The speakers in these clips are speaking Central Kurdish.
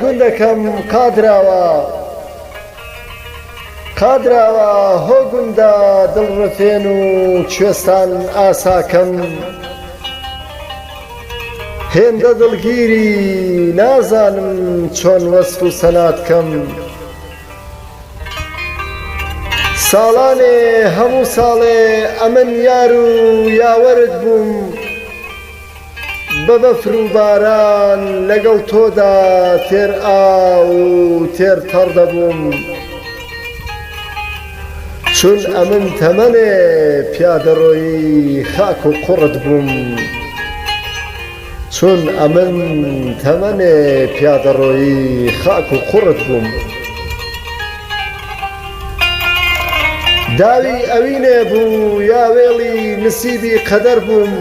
گوندەکەم قادراوە هۆ گوندە دڵڕفێن و کوێستان ئاساکەم هێندە دڵگیری نازانم چۆن وەسف و سەناتکەم ساڵانێ هەموو ساڵێ ئەمن یار و یاوەرت بووم بە بەفر و باران لەگەڵ تۆدا تێر ئاو و تێر تەڕ دەبووم چون ئەمن تەمەنێ پیادەڕۆیی خاک و قوڕت بووم چون ئەمن تەمەنێ پیادەڕۆیی خاک و قوڕت بووم داوی ئەوینێ بوو یا وێڵی نسیبی قەدەر بووم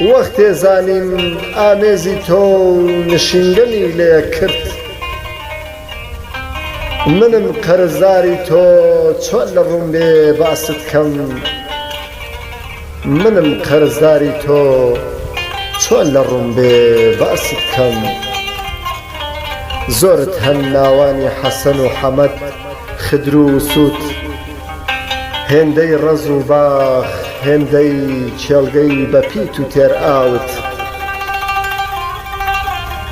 وەختێ زانیم ئامێزی تۆ نشیندنی لێ کرد منم قەرزداری تۆ چۆن لە ڕوون بێ باست کەم منم قەرزداری تۆ چۆن لە ڕوون بێ باست کەم زۆرت هەن ناوانی حەسەن و حەمەد خدر و سووت هێندەی ڕەز و باخ هێندەی کێڵگەی بە پیت و تێر ئاوت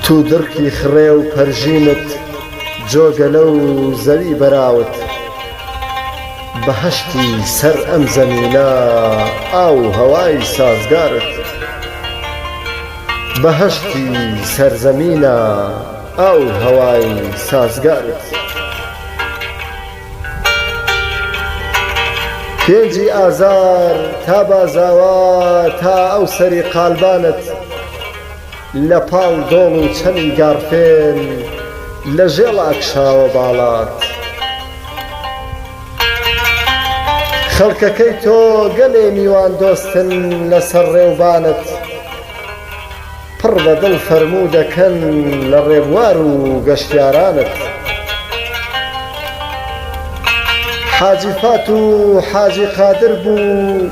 تو درکی خڕێ و پەرژینت جۆگەلە و زەوی بەراوت بەهەشتی سەر ئەم زەمینە ئاو هەوای سازگارت بەهەشتی سەرزەمینە ئاو هەوای سازگارت پێنجی ئازار تا بازاوە تا ئەو سەری قالبانت لە پاڵ دۆڵ و چەمی گارفێن لە ژێڵ ئاکشاوە باڵات خەڵکەکەی تۆ گەلێ میوان دۆستن لەسەر ڕێوبانت پڕ بە دڵ فەرموو دەکەن لە ڕێبوار و گەشتیارانت حاجی فات و حاجی قادر بوو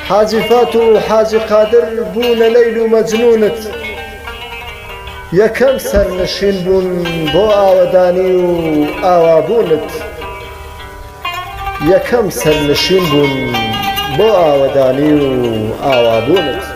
حاجی فات و حاجی قادر بوونە لەیل و مەجنونت یەکەم سەرنشین بوون بۆ ئاوەدانی و ئاوابوونت یەکەم سەرنشین بوون بۆ ئاوەدانی و ئاوابوونت